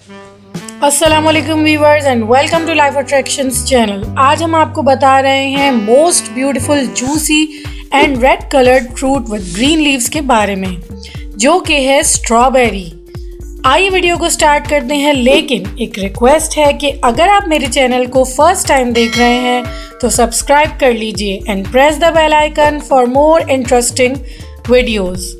अस्सलाम वालेकुम viewers and welcome to life attractions channel. आज हम आपको बता रहे हैं most beautiful juicy and red coloured fruit with green leaves के बारे में, जो कि है स्ट्रॉबेरी। आइए वीडियो को स्टार्ट करते हैं, लेकिन एक रिक्वेस्ट है कि अगर आप मेरे चैनल को फर्स्ट टाइम देख रहे हैं तो सब्सक्राइब कर लीजिए and press the bell icon for more interesting videos.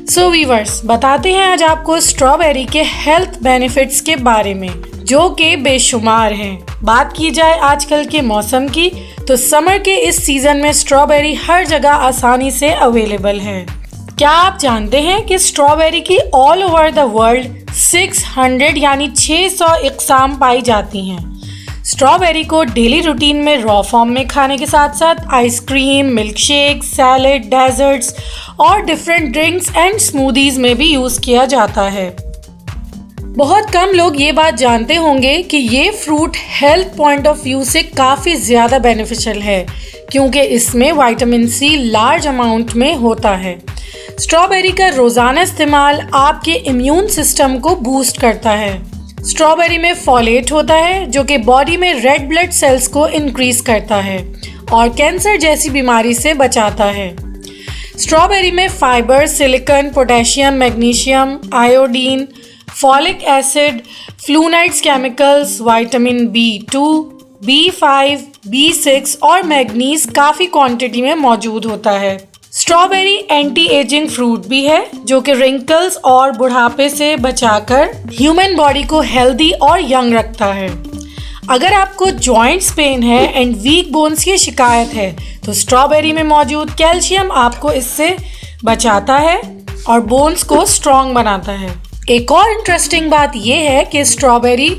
So viewers, बताते हैं आज आपको स्ट्रॉबेरी के हेल्थ बेनिफिट्स के बारे में, जो कि बेशुमार हैं। बात की जाए आजकल के मौसम की, तो समर के इस सीज़न में स्ट्रॉबेरी हर जगह आसानी से अवेलेबल है। क्या आप जानते हैं कि स्ट्रॉबेरी की ऑल ओवर द वर्ल्ड 600 यानी 600 इकसाम पाई जाती हैं। स्ट्रॉबेरी को डेली रूटीन में रॉ फॉर्म में खाने के साथ साथ ice cream, milk shake, salad, desserts और डिफरेंट ड्रिंक्स एंड स्मूदीज में भी यूज़ किया जाता है। बहुत कम लोग ये बात जानते होंगे कि ये fruit health point of view से काफ़ी ज़्यादा बेनिफिशियल है, क्योंकि इसमें विटामिन सी लार्ज अमाउंट में होता है। स्ट्रॉबेरी का रोज़ाना इस्तेमाल आपके इम्यून सिस्टम को बूस्ट करता है। स्ट्रॉबेरी में फोलेट होता है, जो कि बॉडी में रेड ब्लड सेल्स को इंक्रीज करता है और कैंसर जैसी बीमारी से बचाता है। स्ट्रॉबेरी में fibre, silicon, potassium, magnesium, iodine, folic acid, fluorides chemicals, vitamin B2, B5, B6 और मैग्नीज काफ़ी क्वांटिटी में मौजूद होता है। स्ट्रॉबेरी एंटी एजिंग फ्रूट भी है, जो कि रिंकल्स और बुढ़ापे से बचाकर ह्यूमन बॉडी को हेल्दी और यंग रखता है। अगर आपको जॉइंट्स पेन है एंड वीक बोन्स की शिकायत है, तो स्ट्रॉबेरी में मौजूद कैल्शियम आपको इससे बचाता है और बोन्स को स्ट्रॉन्ग बनाता है। एक और इंटरेस्टिंग बात यह है कि स्ट्रॉबेरी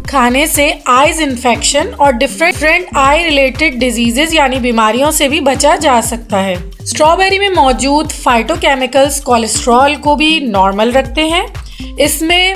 खाने से आइज इन्फेक्शन और डिफरेंट आई रिलेटेड डिजीजेज यानी बीमारियों से भी बचा जा सकता है। स्ट्रॉबेरी में मौजूद फाइटोकेमिकल्स कोलेस्ट्रॉल को भी नॉर्मल रखते हैं। इसमें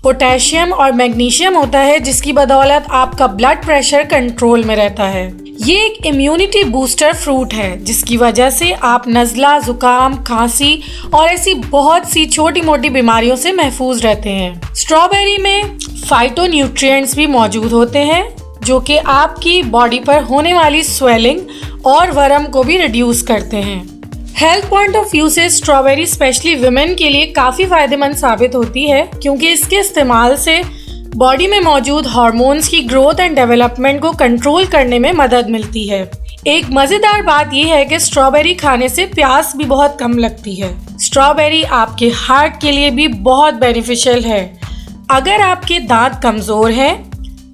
पोटेशियम और मैग्नीशियम होता है, जिसकी बदौलत आपका ब्लड प्रेशर कंट्रोल में रहता है। ये एक इम्यूनिटी बूस्टर फ्रूट है, जिसकी वजह से आप नज़ला, जुकाम, खांसी और ऐसी बहुत सी छोटी मोटी बीमारियों से महफूज रहते हैं। स्ट्रॉबेरी में फाइटोन्यूट्रिएंट्स भी मौजूद होते हैं, जो कि आपकी बॉडी पर होने वाली स्वेलिंग और वर्म को भी रिड्यूस करते हैं। हेल्थ पॉइंट ऑफ व्यू से स्ट्रॉबेरी स्पेशली विमेन के लिए काफ़ी फ़ायदेमंद साबित होती है, क्योंकि इसके इस्तेमाल से बॉडी में मौजूद हार्मोन्स की ग्रोथ एंड डेवलपमेंट को कंट्रोल करने में मदद मिलती है। एक मज़ेदार बात यह है कि स्ट्रॉबेरी खाने से प्यास भी बहुत कम लगती है। स्ट्रॉबेरी आपके हार्ट के लिए भी बहुत बेनिफिशियल है। अगर आपके दांत कमज़ोर हैं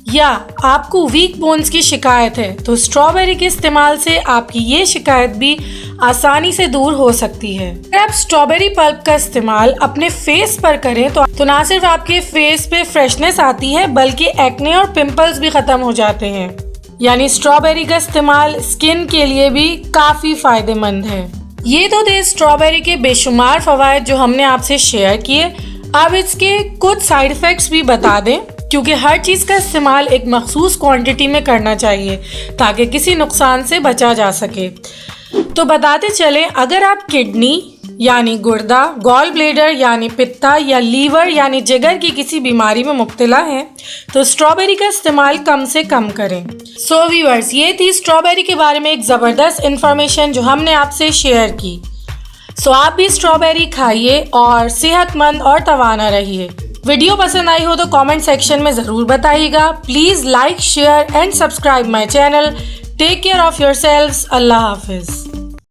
या आपको वीक बोन्स की शिकायत है, तो स्ट्रॉबेरी के इस्तेमाल से आपकी ये शिकायत भी आसानी से दूर हो सकती है। अगर आप स्ट्रॉबेरी पल्प का इस्तेमाल अपने फेस पर करें तो ना सिर्फ आपके फेस पे फ्रेशनेस आती है, बल्कि एक्ने और पिंपल्स भी ख़त्म हो जाते हैं। यानी स्ट्रॉबेरी का इस्तेमाल स्किन के लिए भी काफ़ी फ़ायदेमंद है। ये तो थे स्ट्रॉबेरी के बेशुमार फ़वाइद जो हमने आपसे शेयर किए। अब इसके कुछ साइड इफ़ेक्ट्स भी बता दें, क्योंकि हर चीज़ का इस्तेमाल एक मखसूस क्वांटिटी में करना चाहिए ताकि किसी नुकसान से बचा जा सके। तो बताते चलें, अगर आप किडनी यानी गुर्दा, गॉल ब्लेडर यानी पित्ता या लीवर यानी जिगर की किसी बीमारी में मुब्तला हैं, तो स्ट्रॉबेरी का इस्तेमाल कम से कम करें। सो व्यूअर्स, ये थी स्ट्रॉबेरी के बारे में एक ज़बरदस्त इन्फॉर्मेशन जो हमने आपसे शेयर की। सो आप भी स्ट्रॉबेरी खाइए और सेहतमंद और तवाना रहिए। वीडियो पसंद आई हो तो कमेंट सेक्शन में ज़रूर बताइएगा। Please like, share and subscribe my channel. Take care of yourselves. अल्लाह हाफिज़।